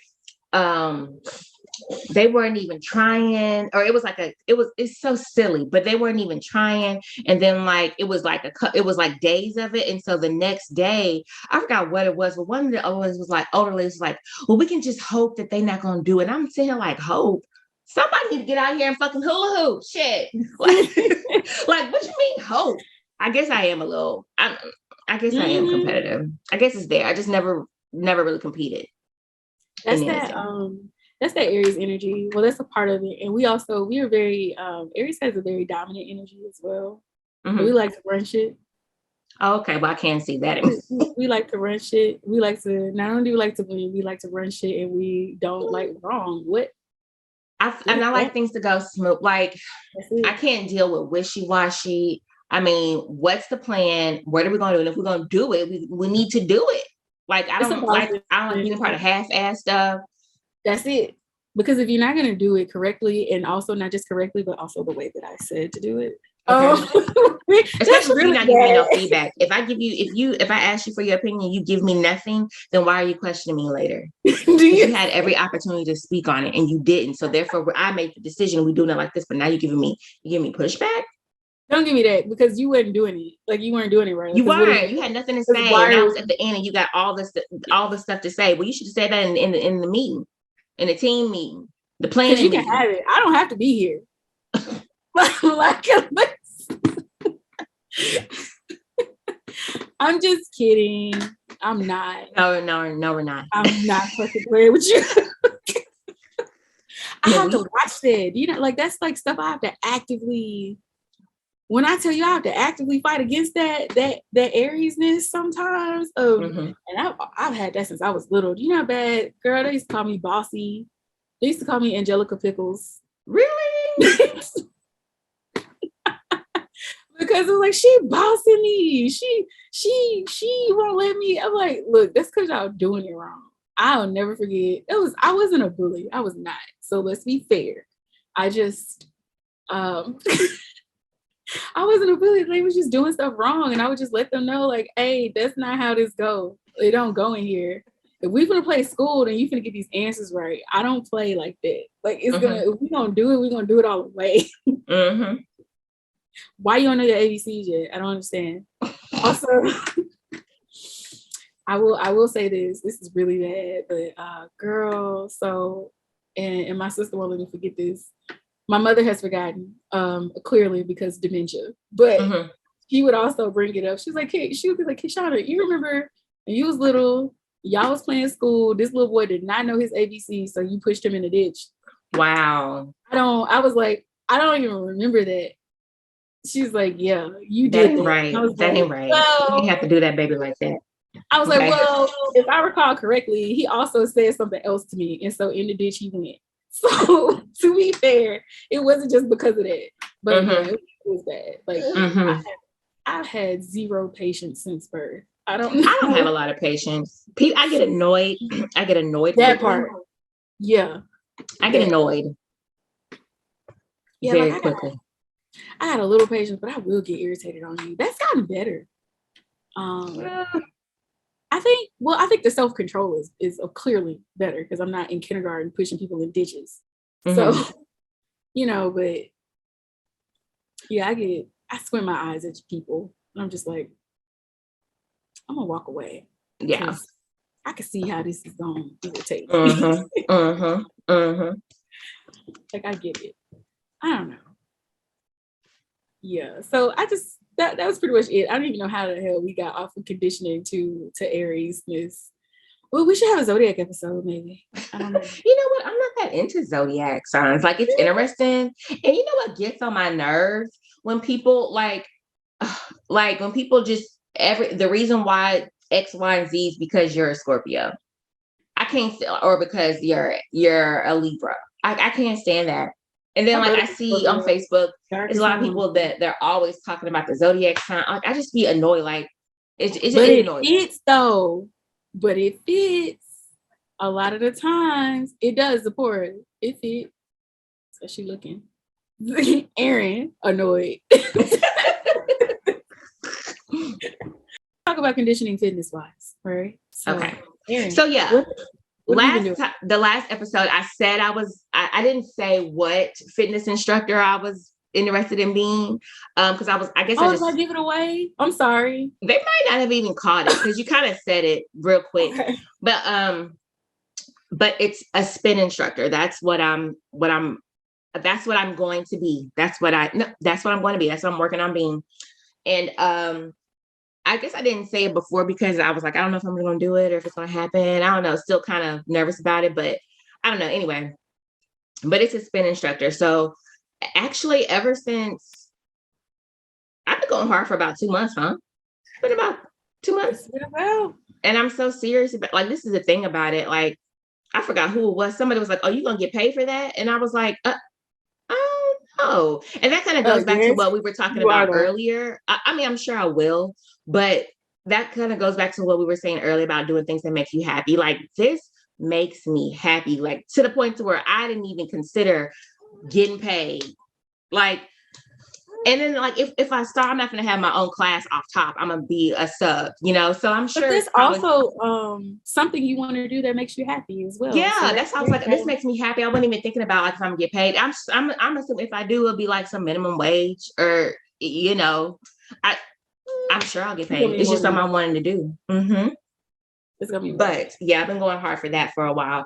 they weren't even trying, or it was like it's so silly, but they weren't even trying. And then like it was like days of it, and so the next day I forgot what it was, but one of the older ladies was like, well, we can just hope that they're not gonna do it. And I'm sitting here like, hope? Somebody need to get out here and fucking hula hoop shit. Like what you mean hope? I guess I am a little. I guess I am competitive. I guess it's there. I just never really competed. That's that Aries energy. Well, that's a part of it. And we are very, Aries has a very dominant energy as well. Mm-hmm. We like to run shit. Oh, okay, well, I can't see that. We like to run shit. We like to, not only do we like to win, we like to run shit, and we don't like wrong. What? I like things to go smooth. Like, I can't deal with wishy-washy. I mean, what's the plan? What are we going to do? And if we're going to do it, we need to do it. Like, I don't like being a part of half-ass stuff. That's it. Because if you're not going to do it correctly, and also not just correctly, but also the way that I said to do it. Okay. Especially if you're not giving me no feedback. If I ask you for your opinion, you give me nothing, then why are you questioning me later? You had every opportunity to speak on it and you didn't. So therefore, I made the decision, we doing it like this, but now you give me pushback. Don't give me that, because you weren't doing it. Like, you weren't doing it right. You weren't. You had nothing to say. And I was at the end, and you got all this stuff to say. Well, you should have said that in the meeting, in the team meeting, the planning. You can have it. I don't have to be here. I'm just kidding. I'm not. No, we're not. I'm not fucking playing with you. I have to watch that. You know, like, that's like stuff I have to actively. When I tell you I have to actively fight against that Ariesness sometimes, and I've had that since I was little. Do you know how bad, girl? They used to call me bossy. They used to call me Angelica Pickles. Really? Because it was like, she bossing me. She won't let me. I'm like, look, that's because y'all doing it wrong. I'll never forget. I wasn't a bully. I was not. So let's be fair. I just I wasn't a bully. They was just doing stuff wrong, and I would just let them know, like, hey, that's not how this goes. It don't go in here. If we're gonna play school, then you're gonna get these answers right. I don't play like that. Like, it's gonna, if we're gonna do it, we're gonna do it all the way. Why you don't know your ABCs yet? I don't understand. Also, I will say this. This is really bad, but girl, so and my sister won't let me forget this. My mother has forgotten, clearly because dementia. But she would also bring it up. She would be like, Kishana, you remember when you was little, y'all was playing school, this little boy did not know his ABC, so you pushed him in the ditch. Wow. I was like, I don't even remember that. She's like, yeah, you did that. Right. That ain't right. You didn't have to do that baby like that. I was like, Okay. well, if I recall correctly, he also said something else to me. And so in the ditch he went. So to be fair, it wasn't just because of that. But yeah, it was bad. Like I've had zero patience since birth. I don't have know. a lot of patience. I get annoyed. I get annoyed That quickly. part. Yeah. I get annoyed Yeah, very like quickly. I had a little patience, but I will get irritated on you. That's gotten better. I think the self-control is clearly better because I'm not in kindergarten pushing people in ditches. So, but yeah, I squint my eyes at people and I'm just like, I'm gonna walk away. Yeah. I can see how this is gonna irritate. Like I get it. I don't know. Yeah. So I just that was pretty much it. I don't even know how the hell we got off of conditioning to Aries-ness. Well, we should have a zodiac episode, maybe. I don't know. You know what? I'm not that into zodiac signs. Like it's interesting. And you know what gets on my nerves? When people like when people just the reason why X, Y, and Z is because you're a Scorpio. I can't, or because you're a Libra. I can't stand that. And then like I see on Facebook, there's a lot of people that they're always talking about the zodiac sign. Like I just be annoyed. Like it fits though. But it fits. A lot of the times it does support. It fits. So she looking. Erin annoyed. Talk about conditioning fitness wise, right? So, okay. Erin, so yeah. The last episode I said I didn't say what fitness instructor I was interested in being because I give it away. I'm sorry. They might not have even caught it because you kind of said it real quick. Okay. But it's a spin instructor. That's what I'm going to be. That's what I'm going to be. That's what I'm working on being. And I guess I didn't say it before because I was like, I don't know if I'm going to do it or if it's going to happen. I don't know. Still kind of nervous about it, but I don't know. Anyway, but it's a spin instructor. So actually ever since I've been going hard for about 2 months, huh? It's been about 2 months. And I'm so serious about, like, this is the thing about it. Like, I forgot who it was. Somebody was like, oh, you going to get paid for that? And I was like, oh, and that kind of goes back to what we were talking about earlier. I mean, I'm sure I will, but that kind of goes back to what we were saying earlier about doing things that make you happy. Like this makes me happy, like to the point to where I didn't even consider getting paid. Like, and then like if I start, I'm not going to have my own class off top. I'm going to be a sub, so I'm sure. But there's also something you want to do that makes you happy as well. Yeah, so that's how I was like, this makes me happy. I wasn't even thinking about like if I'm gonna get paid. I'm assuming if I do, it'll be like some minimum wage or I'm sure I'll get paid. It's just something I'm wanting to do. It's gonna be but yeah, I've been going hard for that for a while.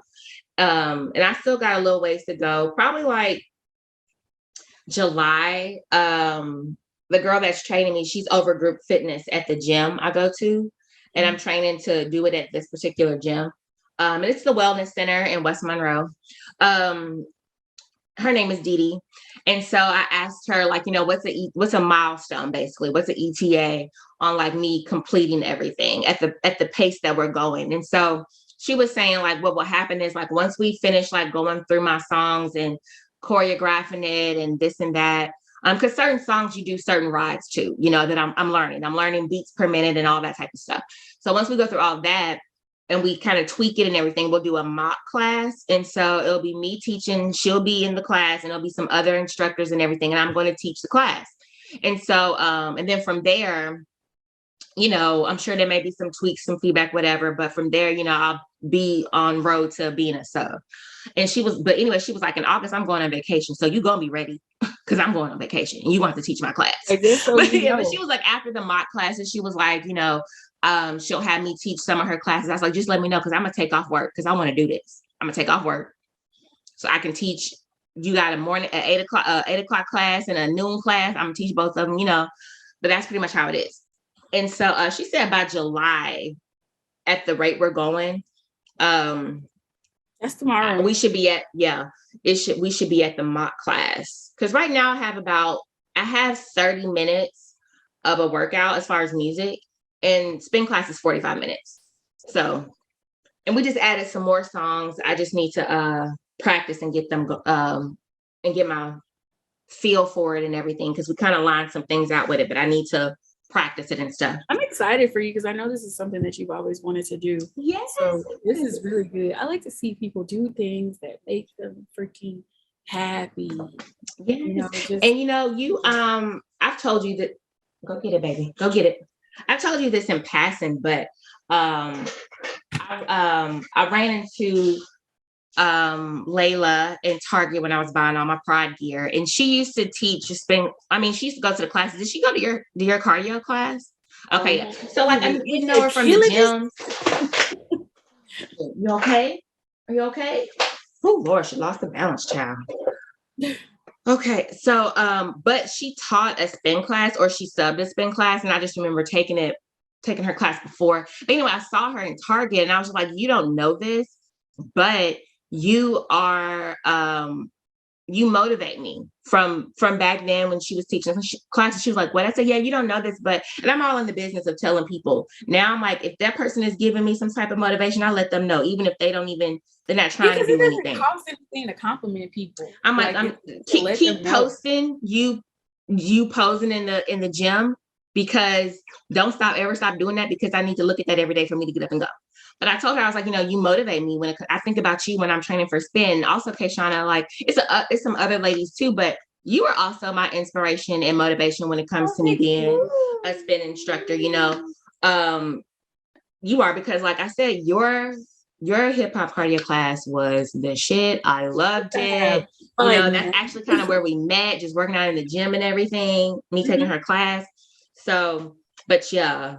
And I still got a little ways to go. Probably like July. The girl that's training me, she's over group fitness at the gym I go to. And I'm training to do it at this particular gym. And it's the Wellness Center in West Monroe. Her name is Deets. And so I asked her, like, what's a milestone, basically? What's an ETA on like me completing everything at the pace that we're going? And so she was saying like, what will happen is like, once we finish like going through my songs and choreographing it and this and that, because certain songs you do certain rides too, that I'm learning. I'm learning beats per minute and all that type of stuff. So once we go through all that and we kind of tweak it and everything, we'll do a mock class. And so it'll be me teaching, she'll be in the class, and there'll be some other instructors and everything, and I'm going to teach the class. And so, and then from there, I'm sure there may be some tweaks, some feedback, whatever. But from there, I'll be on road to being a sub. And she was like, in August, I'm going on vacation. So you going to be ready because I'm going on vacation and you want to teach my class. But she was like, after the mock classes, she was like, she'll have me teach some of her classes. I was like, just let me know because I'm going to take off work because I want to do this. I'm going to take off work so I can teach. You got a morning at 8 o'clock class and a noon class. I'm going to teach both of them, but that's pretty much how it is. And so she said by July, at the rate we're going, that's tomorrow. We should be at, we should be at the mock class. Because right now I have 30 minutes of a workout as far as music. and spin class is 45 minutes. So, and we just added some more songs. I just need to practice and get them and get my feel for it and everything, because we kind of lined some things out with it, but I need to practice it and stuff. I'm excited for you because I know this is something that you've always wanted to do. Yes. So this is really good. I like to see people do things that make them freaking happy. Yes. You know, and you know, I've told you that. Go get it, baby. Go get it. I've told you this in passing, but I ran into Layla in Target when I was buying all my pride gear, and she used to teach she used to go to the classes. Did she go to your cardio class? Okay, so like we know her from the gym. You okay? Are you okay? Oh Lord, she lost the balance, child. Okay, so but she taught a spin class, or she subbed a spin class, and I just remember taking her class before. But anyway, I saw her in Target, and I was like, you don't know this, but you are you motivate me from back then when she was teaching classes. She was like, what? I said, yeah, you don't know this, but, and I'm all in the business of telling people. Now I'm like, if that person is giving me some type of motivation, I let them know, even if they're not trying to do anything. It costs anything to compliment people. I'm like keep posting you posing in the gym, because don't ever stop doing that, because I need to look at that every day for me to get up and go. But I told her, I was like, you know, you motivate me when I think about you when I'm training for spin. Also, Kayshana, like it's some other ladies too, but you are also my inspiration and motivation when it comes to me being a spin instructor. You know, you are, because like I said, your hip hop cardio class was the shit. I loved it. You know, that's actually kind of where we met, just working out in the gym and everything. Me taking her class. So, but yeah.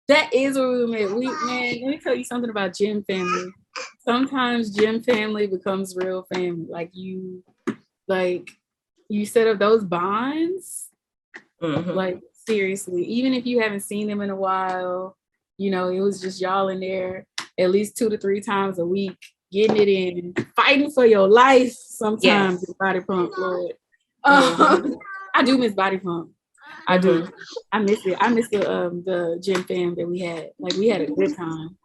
That is where we met. Man, let me tell you something about gym family. Sometimes gym family becomes real family. Like you set up those bonds. Mm-hmm. Like seriously, even if you haven't seen them in a while, you know, it was just y'all in there at least 2 to 3 times a week, getting it in, fighting for your life. Sometimes in body pump, Lord. I do miss body pump. I do. I miss it. I miss the gym fam that we had. Like we had a good time.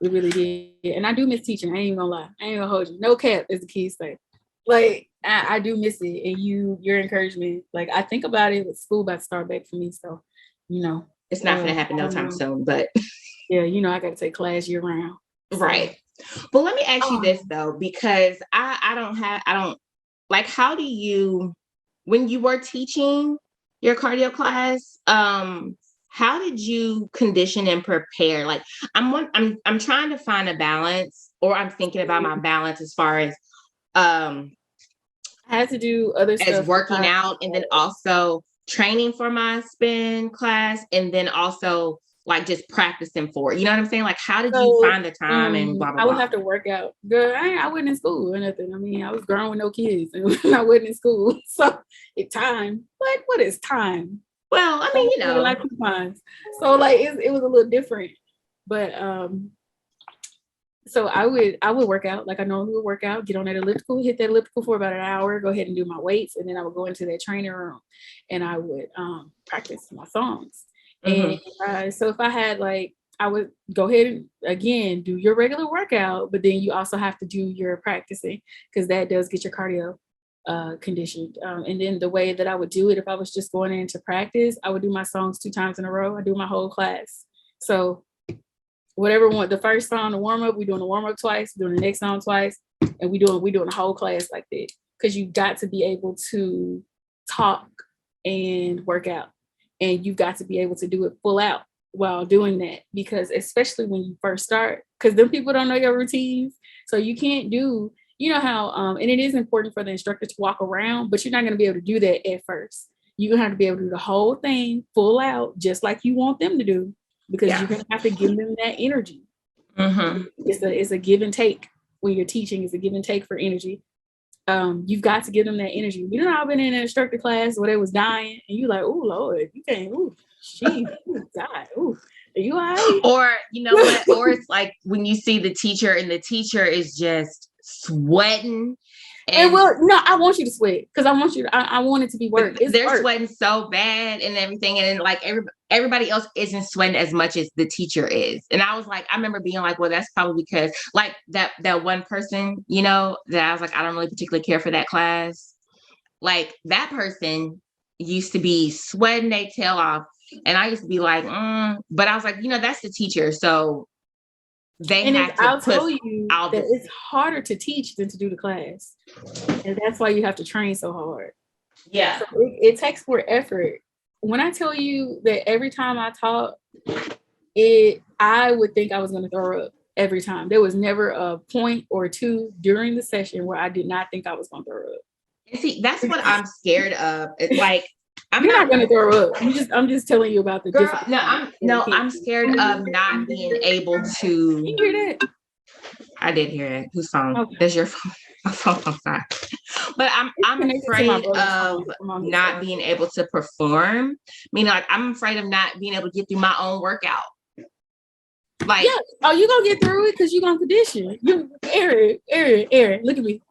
We really did. And I do miss teaching. I ain't even gonna lie. I ain't gonna hold you. No cap, as the kids say. Like I do miss it. And your encouragement. Like I think about it with school about to start back for me. So, you know. It's not gonna happen no time soon, but yeah, you know, I gotta take class year round. So. Right. But let me ask you this though, because I don't like, how do you, when you were teaching your cardio class, how did you condition and prepare? Like I'm trying to find a balance, or I'm thinking about my balance as far as I had to do other stuff as working out, and then also training for my spin class, and then also like just practicing for it. You know what I'm saying? Like, how did you find the time and blah, blah, blah? I would have to work out. Girl, I wasn't in school or nothing. I mean, I was grown with no kids and I wasn't in school. So it's time. Like, what is time? Well, I mean, you know. Like coupons. So like it was a little different. But so I would work out like I normally would work out, get on that elliptical, hit that elliptical for about an hour, go ahead and do my weights, and then I would go into that training room and I would practice my songs. And so if I had I would go ahead and again do your regular workout, but then you also have to do your practicing, because that does get your cardio conditioned. And then the way that I would do it, if I was just going in to practice, I would do my songs 2 times in a row. I do my whole class. So whatever one, the first song, the warm up, we're doing the warm up twice, we're doing the next song twice, and we're doing the whole class like that. Because you got to be able to talk and work out. And you've got to be able to do it full out while doing that, because especially when you first start, because then people don't know your routines. So you can't do, you know how, and it is important for the instructor to walk around, but you're not going to be able to do that at first. You're going to have to be able to do the whole thing full out, just like you want them to do, because you're going to have to give them that energy. It's a give and take. When you're teaching, it's a give and take for energy. You've got to give them that energy. We done all been in an instructor class where they was dying, and you like, oh Lord, you can't. Ooh, she died. Ooh, are you all right? Or you know what? Or it's like when you see the teacher, and the teacher is just sweating, And And well, no, I want you to sweat because I want you to, I want it to be work. It's they're work. sweating so bad and everything. And then like everybody else isn't sweating as much as the teacher is. And I was like, I remember being like, well, that's probably because like that one person, you know, that I was like, I don't really particularly care for that class. Like that person used to be sweating their tail off. And I used to be like, but I was like, you know, that's the teacher. So they And have to I'll put tell you all that this. it's harder to teach than to do the class. And that's why you have to train so hard. Yeah. So it takes more effort. When I tell you that every time I taught, I would think I was going to throw up every time. There was never a point or two during the session where I did not think I was going to throw up. And see, that's what I'm scared of. It's like You're not going to throw up. I'm just telling you about the girl. difference. I'm scared of not being able to. You hear that? I did hear it. Whose phone? Okay. That's your phone. My phone. I'm sorry. But I'm afraid of not being able to perform. I mean, like I'm afraid of not being able to get through my own workout. Like, yeah. Oh, you gonna get through it because you're gonna condition. You, Erin, look at me.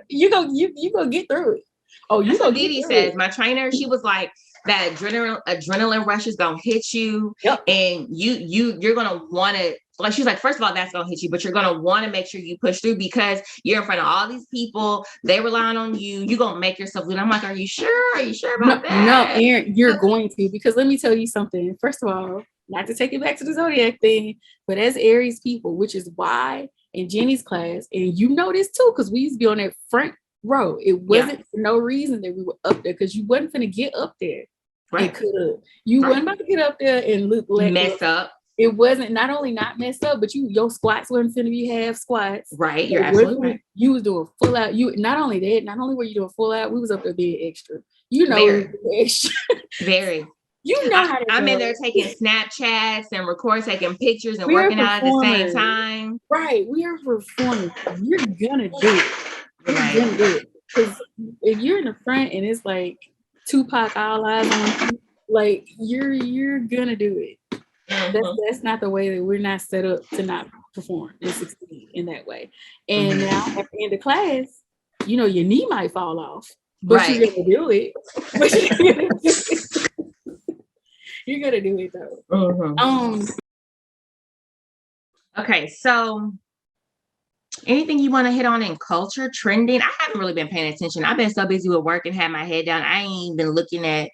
You gonna get through it. Oh, you that's gonna what Deets says. My trainer, she was like, that adrenaline rush is gonna hit you, yep. And you're gonna want to. Like she's like, first of all, that's gonna hit you, but you're gonna want to make sure you push through because you're in front of all these people. They relying on you. You're gonna make yourself do it. I'm like, are you sure? Are you sure about that? No, Erin, you're going to, because let me tell you something. First of all, not to take it back to the zodiac thing, but as Aries people, which is why in Jenny's class, and you know this too, because we used to be on that front row. It wasn't for no reason that we were up there, because you wasn't finna get up there. Right. You wasn't about to get up there and mess up. It wasn't not only not messed up, but your squats wasn't finna be half squats. Right, you're absolutely right. You was doing full out. You not only were you doing full out, we was up there being extra. You know, extra. Very. You know how I'm in there taking Snapchats and taking pictures and working out at the same time. Right, we are performing. You're gonna do it. Gonna do it. Because if you're in the front and it's like Tupac, all eyes on you, like you're gonna do it. That's not the way that we're not set up to not perform and succeed in that way. And now at the end of class, you know, your knee might fall off, but you're gonna do it. You're gonna do it though. Okay, so anything you want to hit on in culture trending? I haven't really been paying attention. I've been so busy with work and had my head down. I ain't been looking at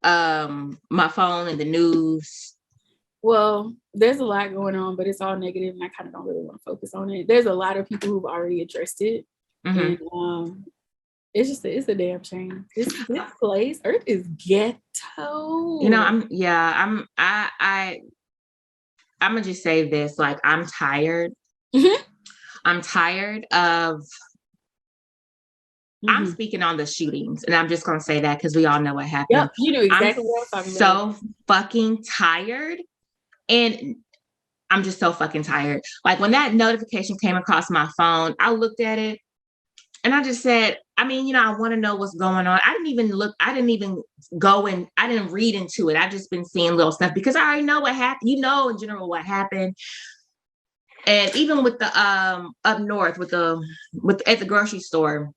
my phone and the news. Well, there's a lot going on, but it's all negative, and I kind of don't really want to focus on it. There's a lot of people who've already addressed it, and it's a damn shame. This place, Earth is ghetto. You know, I'm gonna just say this: like, I'm tired. I'm tired of. I'm speaking on the shootings, and I'm just gonna say that because we all know what happened. Yep, you know exactly what I'm talking about. So fucking tired. And I'm just so fucking tired. Like when that notification came across my phone, I looked at it and I just said, I mean, you know, I want to know what's going on. I didn't even go and I didn't read into it. I just been seeing little stuff because I already know what happened. You know, in general, what happened. And even with the up north with at the grocery store,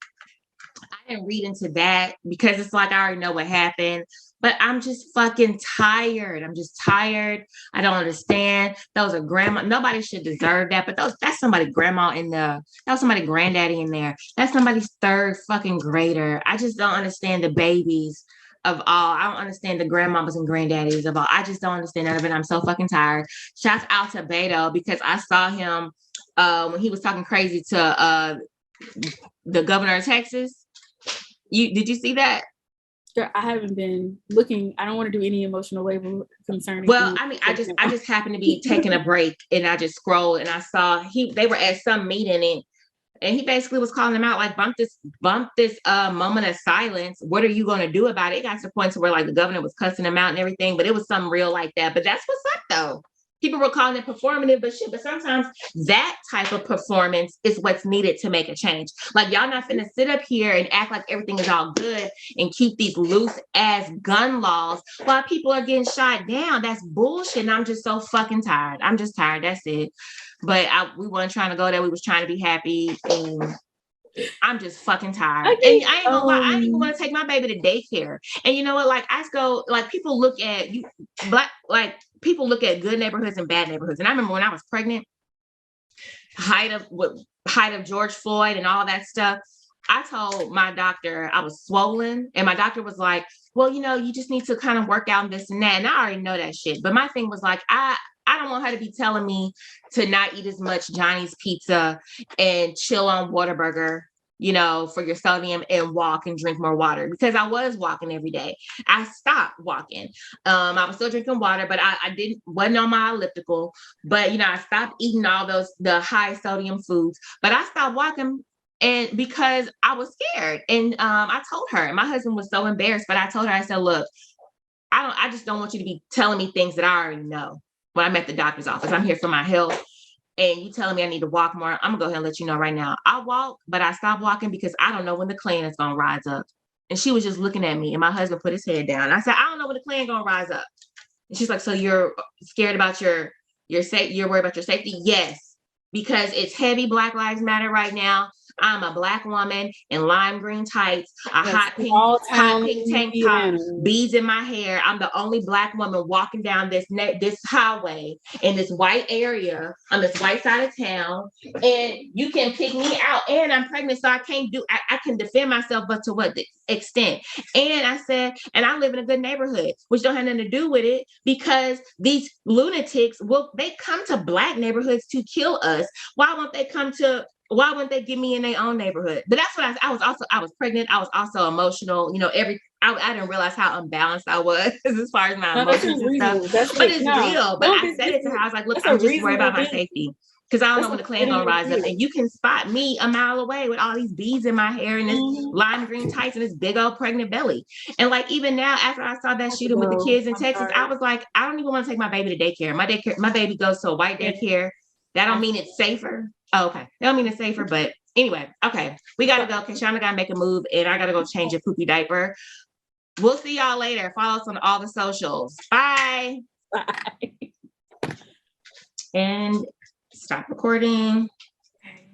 I didn't read into that because it's like I already know what happened. But I'm just fucking tired. I'm just tired. I don't understand. Those are grandma. Nobody should deserve that. But that's somebody grandma that was somebody granddaddy in there. That's somebody's third fucking grader. I just don't understand the babies of all. I don't understand the grandmamas and granddaddies of all. I just don't understand none of it. I'm so fucking tired. Shouts out to Beto because I saw him when he was talking crazy to the governor of Texas. Did you see that? I haven't been looking. I don't want to do any emotional label concerning. Well, I mean, I just happened to be taking a break and I just scrolled and I saw they were at some meeting and he basically was calling them out like bump this moment of silence. What are you going to do about it? It got to the point to where like the governor was cussing him out and everything, but it was something real like that. But that's what's up though. People were calling it performative, but sometimes that type of performance is what's needed to make a change. Like y'all not finna sit up here and act like everything is all good and keep these loose ass gun laws while people are getting shot down. That's bullshit. And I'm just so fucking tired. I'm just tired. That's it. but we weren't trying to go there. We was trying to be happy, and I'm just fucking tired. And I ain't gonna lie, I ain't even want to take my baby to daycare. And you know what? Like I go, like people look at you, people look at good neighborhoods and bad neighborhoods. And I remember when I was pregnant, height of George Floyd and all that stuff. I told my doctor I was swollen, and my doctor was like, well, you just need to kind of work out this and that. And I already know that shit. But my thing was like, I don't want her to be telling me to not eat as much Johnny's pizza and chill on Whataburger, for your sodium, and walk and drink more water, because I was walking every day. I stopped walking. I was still drinking water, but I wasn't on my elliptical. But I stopped eating all the high sodium foods. But I stopped walking, and because I was scared. And I told her, and my husband was so embarrassed. But I told her, I said, look, I just don't want you to be telling me things that I already know. When I'm at the doctor's office, I'm here for my health, and you telling me I need to walk more. I'm gonna go ahead and let you know right now. I walk, but I stopped walking because I don't know when the Klan is gonna rise up. And she was just looking at me, and my husband put his head down. I said, I don't know when the Klan gonna rise up. And she's like, so you're scared about you're worried about your safety? Yes, because it's heavy Black Lives Matter right now. I'm a Black woman in lime green tights, a hot pink tank top, beads in my hair. I'm the only Black woman walking down this highway in this white area on this white side of town, and you can pick me out. And I'm pregnant, so I can defend myself, but to what extent? And I said, and I live in a good neighborhood, which don't have nothing to do with it, because these lunatics they come to Black neighborhoods to kill us. Why won't they get me in their own neighborhood? But that's what I was pregnant. I was also emotional. I didn't realize how unbalanced I was as far as my emotions and stuff. But it's real. But I said it to her. I was like, look, I'm just worried about my safety, because I don't know when the Klan gonna rise up. And you can spot me a mile away with all these beads in my hair and this lime green tights and this big old pregnant belly. And like even now, after I saw that shooting with the kids in Texas, I was like, I don't even want to take my baby to daycare. My baby goes to a white daycare. That don't mean it's safer. Oh, okay. That don't mean it's safer, but anyway, okay. We gotta go. Kashana gotta make a move, and I gotta go change a poopy diaper. We'll see y'all later. Follow us on all the socials. Bye. Bye. And stop recording. Okay.